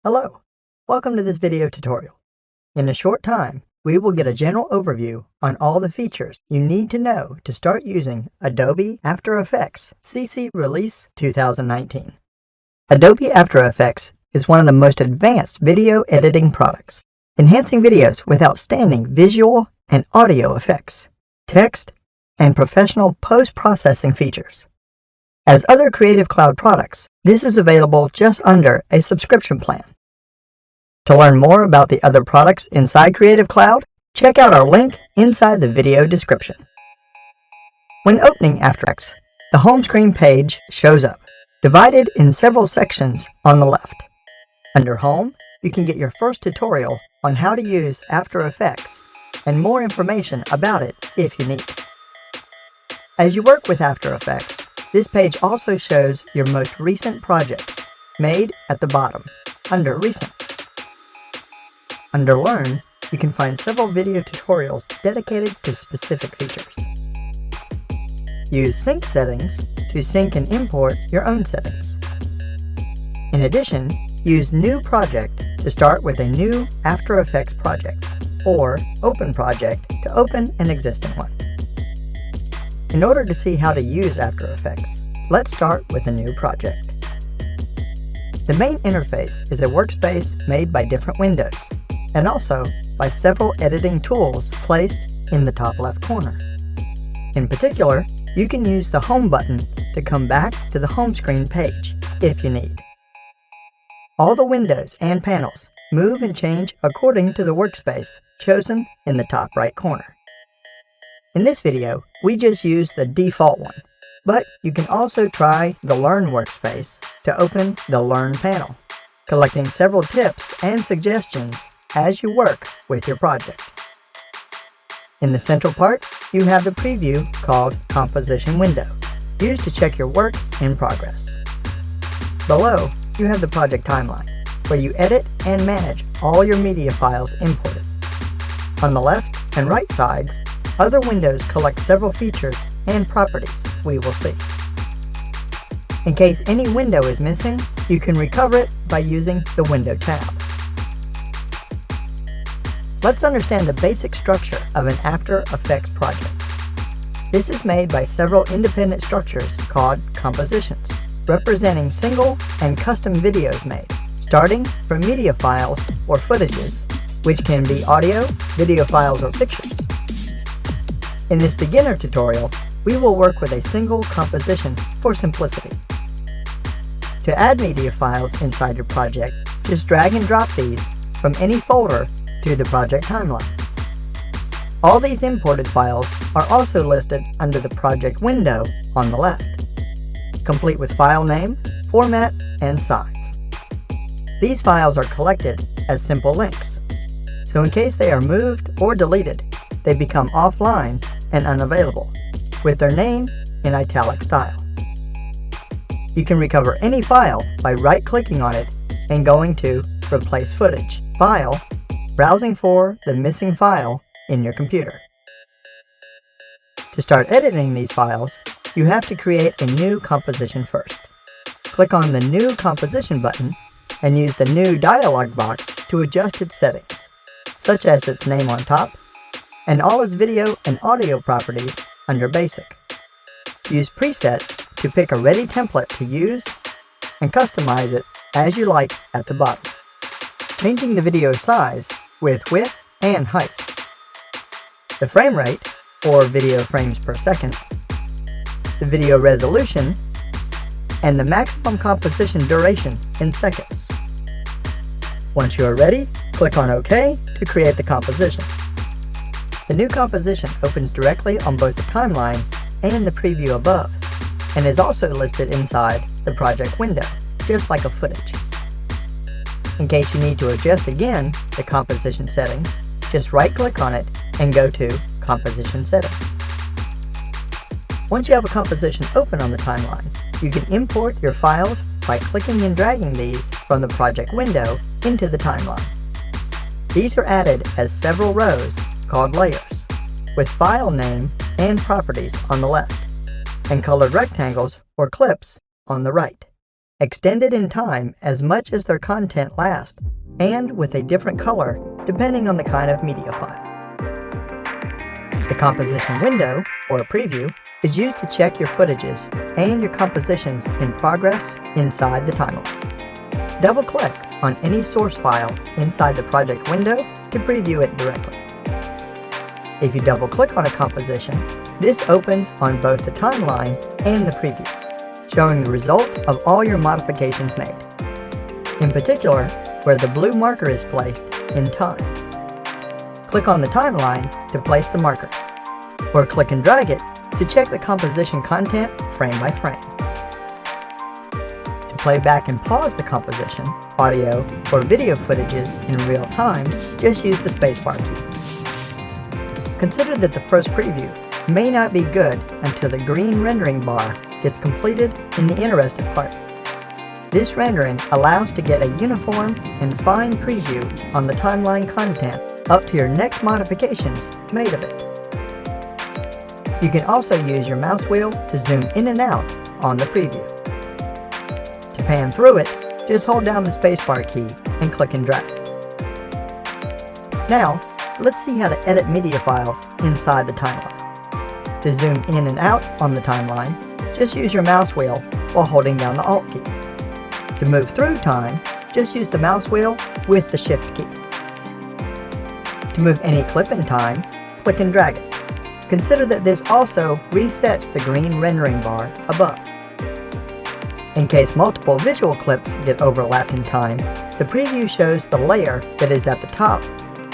Hello, welcome to this video tutorial. In a short time, we will get a general overview on all the features you need to know to start using Adobe After Effects CC Release 2019. Adobe After Effects is one of the most advanced video editing products, enhancing videos with outstanding visual and audio effects, text, and professional post-processing features. As other Creative Cloud products, this is available just under a subscription plan. To learn more about the other products inside Creative Cloud, check out our link inside the video description. When opening After Effects, the home screen page shows up, divided in several sections on the left. Under Home, you can get your first tutorial on how to use After Effects and more information about it if you need. As you work with After Effects, this page also shows your most recent projects, made at the bottom, under Recent. Under Learn, you can find several video tutorials dedicated to specific features. Use Sync Settings to sync and import your own settings. In addition, use New Project to start with a new After Effects project, or Open Project to open an existing one. In order to see how to use After Effects, let's start with a new project. The main interface is a workspace made by different windows, and also by several editing tools placed in the top left corner. In particular, you can use the Home button to come back to the home screen page if you need. All the windows and panels move and change according to the workspace chosen in the top right corner. In this video, we just use the default one, but you can also try the Learn workspace to open the Learn panel, collecting several tips and suggestions as you work with your project. In the central part, you have the preview called Composition Window, used to check your work in progress. Below, you have the project timeline, where you edit and manage all your media files imported. On the left and right sides, other windows collect several features and properties we will see. In case any window is missing, you can recover it by using the Window tab. Let's understand the basic structure of an After Effects project. This is made by several independent structures called compositions, representing single and custom videos made, starting from media files or footages, which can be audio, video files, or pictures. In this beginner tutorial, we will work with a single composition for simplicity. To add media files inside your project, just drag and drop these from any folder to the project timeline. All these imported files are also listed under the project window on the left, complete with file name, format, and size. These files are collected as simple links, so in case they are moved or deleted, they become offline and unavailable, with their name in italic style. You can recover any file by right-clicking on it and going to Replace Footage, File, browsing for the missing file in your computer. To start editing these files, you have to create a new composition first. Click on the New Composition button and use the New dialog box to adjust its settings, such as its name on top, and all its video and audio properties under Basic. Use Preset to pick a ready template to use and customize it as you like at the bottom, changing the video size with width and height, the frame rate, or video frames per second, the video resolution, and the maximum composition duration in seconds. Once you are ready, click on OK to create the composition. The new composition opens directly on both the timeline and the preview above, and is also listed inside the project window, just like a footage. In case you need to adjust again the composition settings, just right-click on it and go to Composition Settings. Once you have a composition open on the timeline, you can import your files by clicking and dragging these from the project window into the timeline. These are added as several rows called layers, with file name and properties on the left, and colored rectangles or clips on the right. extended in time as much as their content lasts, and with a different color depending on the kind of media file. The composition window, or a preview, is used to check your footages and your compositions in progress inside the timeline. Double-click on any source file inside the project window to preview it directly. If you double-click on a composition, this opens on both the timeline and the preview, showing the result of all your modifications made. In particular, where the blue marker is placed in time. Click on the timeline to place the marker, or click and drag it to check the composition content frame by frame. To play back and pause the composition, audio, or video footages in real time, just use the spacebar key. Consider that the first preview may not be good until the green rendering bar gets completed in the interested part. This rendering allows to get a uniform and fine preview on the timeline content up to your next modifications made of it. You can also use your mouse wheel to zoom in and out on the preview. To pan through it, just hold down the spacebar key and click and drag. Now, let's see how to edit media files inside the timeline. To zoom in and out on the timeline, just use your mouse wheel while holding down the Alt key. To move through time, just use the mouse wheel with the Shift key. To move any clip in time, click and drag it. Consider that this also resets the green rendering bar above. In case multiple visual clips get overlapped in time, the preview shows the layer that is at the top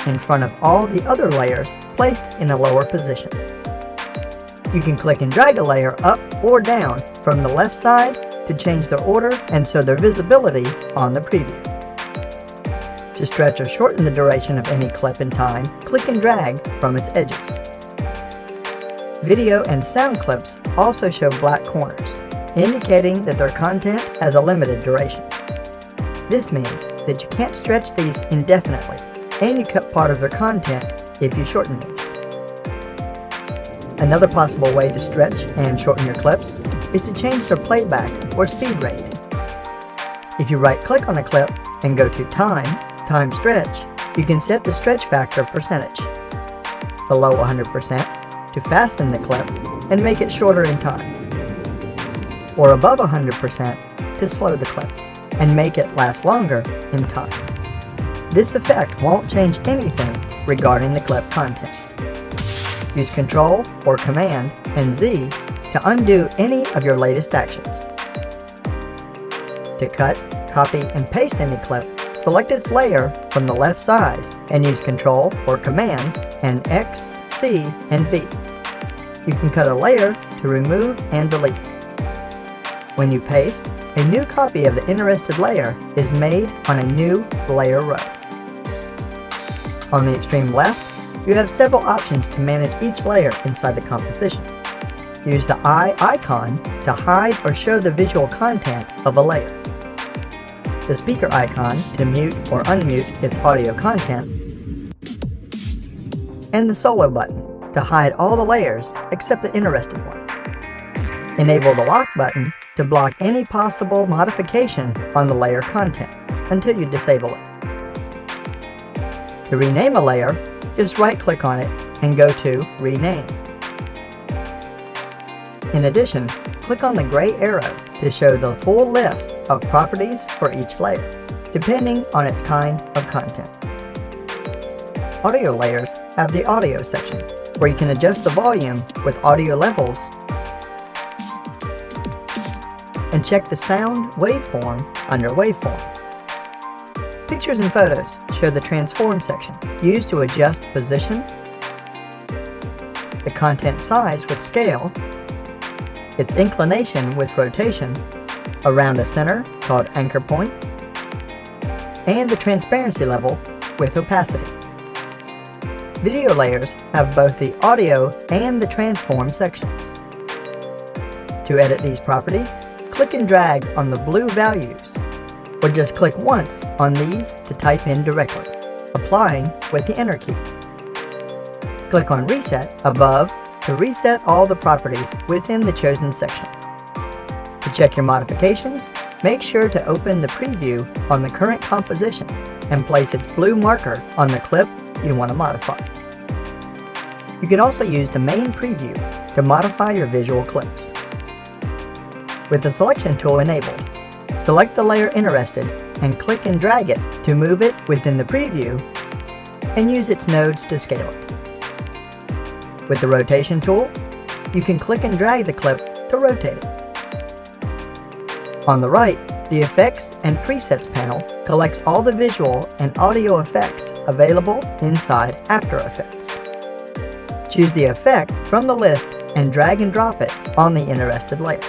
in front of all the other layers placed in a lower position. You can click and drag a layer up or down from the left side to change their order and so their visibility on the preview. To stretch or shorten the duration of any clip in time, click and drag from its edges. Video and sound clips also show black corners, indicating that their content has a limited duration. This means that you can't stretch these indefinitely, and you cut part of their content if you shorten these. Another possible way to stretch and shorten your clips is to change their playback or speed rate. If you right-click on a clip and go to Time Stretch, you can set the stretch factor percentage, below 100%, to fasten the clip and make it shorter in time, or above 100% to slow the clip and make it last longer in time. This effect won't change anything regarding the clip content. Use Ctrl or Command and Z to undo any of your latest actions. To cut, copy, and paste any clip, select its layer from the left side and use Ctrl or Command and X, C, and V. You can cut a layer to remove and delete. When you paste, a new copy of the interested layer is made on a new layer row. On the extreme left, you have several options to manage each layer inside the composition. Use the eye icon to hide or show the visual content of a layer. The speaker icon to mute or unmute its audio content. And the solo button to hide all the layers except the interested one. Enable the lock button to block any possible modification on the layer content until you disable it. To rename a layer, just right-click on it and go to Rename. In addition, click on the gray arrow to show the full list of properties for each layer, depending on its kind of content. Audio layers have the audio section, where you can adjust the volume with audio levels and check the sound waveform under Waveform. Pictures and photos show the Transform section, used to adjust position, the content size with scale, its inclination with rotation, around a center called anchor point, and the transparency level with opacity. Video layers have both the audio and the transform sections. To edit these properties, click and drag on the blue values, or just click once on these to type in directly, applying with the Enter key. Click on Reset above to reset all the properties within the chosen section. To check your modifications, make sure to open the preview on the current composition and place its blue marker on the clip you want to modify. You can also use the main preview to modify your visual clips. With the selection tool enabled, select the layer interested and click and drag it to move it within the preview and use its nodes to scale it. With the rotation tool, you can click and drag the clip to rotate it. On the right, the Effects and Presets panel collects all the visual and audio effects available inside After Effects. Choose the effect from the list and drag and drop it on the interested layer.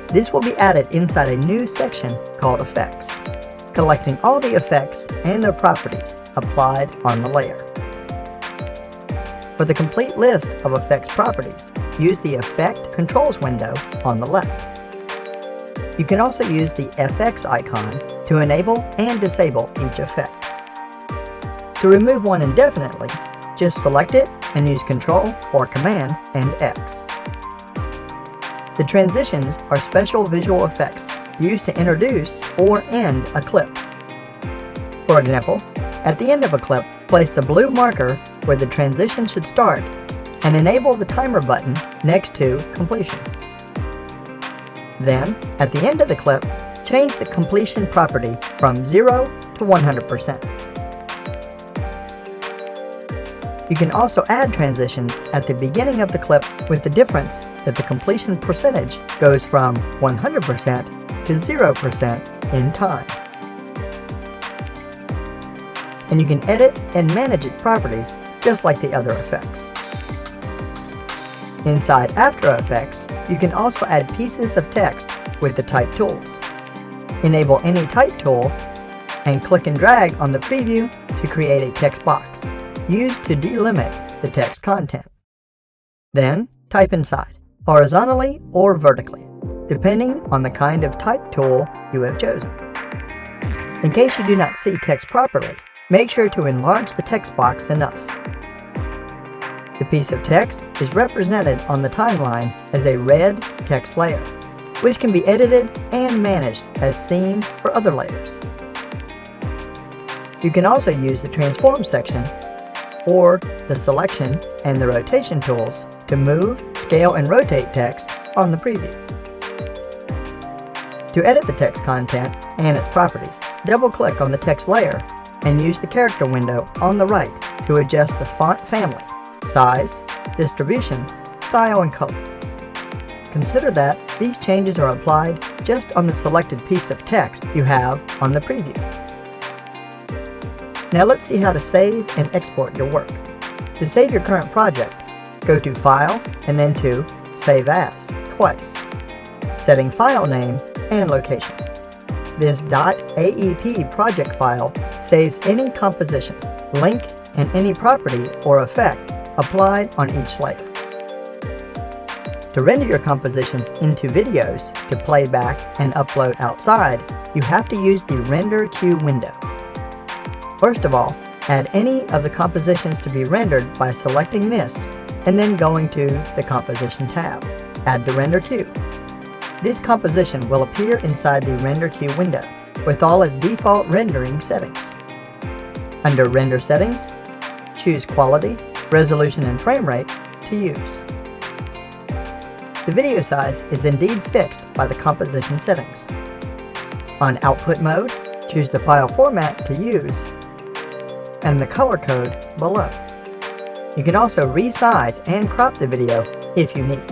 This will be added inside a new section called Effects, collecting all the effects and their properties applied on the layer. For the complete list of effects properties, use the Effect Controls window on the left. You can also use the FX icon to enable and disable each effect. To remove one indefinitely, just select it and use Ctrl or Command and X. The transitions are special visual effects used to introduce or end a clip. For example, at the end of a clip, place the blue marker where the transition should start and enable the timer button next to completion. Then, at the end of the clip, change the completion property from 0 to 100%. You can also add transitions at the beginning of the clip with the difference that the completion percentage goes from 100% to 0% in time. And you can edit and manage its properties just like the other effects. Inside After Effects, you can also add pieces of text with the Type tools. Enable any Type tool and click and drag on the preview to create a text box, used to delimit the text content. Then, type inside, horizontally or vertically, depending on the kind of Type tool you have chosen. In case you do not see text properly, make sure to enlarge the text box enough. The piece of text is represented on the timeline as a red text layer, which can be edited and managed as seen for other layers. You can also use the Transform section or the Selection and the Rotation tools to move, scale, and rotate text on the preview. To edit the text content and its properties, double-click on the text layer and use the Character window on the right to adjust the font family, size, distribution, style, and color. Consider that these changes are applied just on the selected piece of text you have on the preview. Now let's see how to save and export your work. To save your current project, go to File and then to Save As twice, setting file name and location. This .aep project file saves any composition, link, and any property or effect applied on each layer. To render your compositions into videos to play back and upload outside, you have to use the Render Queue window. First of all, add any of the compositions to be rendered by selecting this and then going to the Composition tab. Add the Render Queue. This composition will appear inside the Render Queue window with all its default rendering settings. Under Render Settings, choose Quality, Resolution, and Frame Rate to use. The video size is indeed fixed by the composition settings. On Output Mode, choose the file format to use and the color code below. You can also resize and crop the video if you need.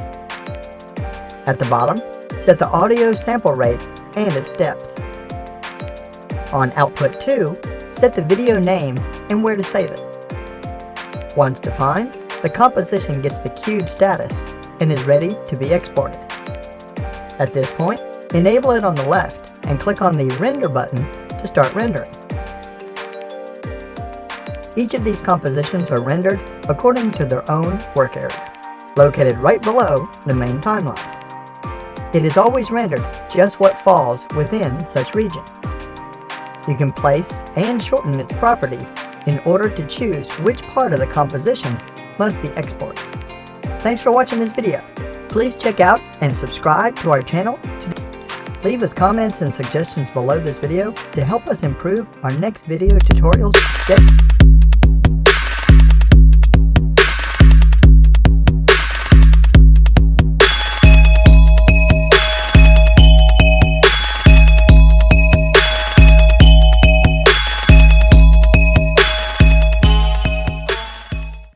At the bottom, set the audio sample rate and its depth. On Output 2, set the video name and where to save it. Once defined, the composition gets the queued status and is ready to be exported. At this point, enable it on the left and click on the Render button to start rendering. Each of these compositions are rendered according to their own work area, located right below the main timeline. It is always rendered just what falls within such region. You can place and shorten its property in order to choose which part of the composition must be exported. Thanks for watching this video. Please check out and subscribe to our channel. Leave us comments and suggestions below this video to help us improve our next video tutorials.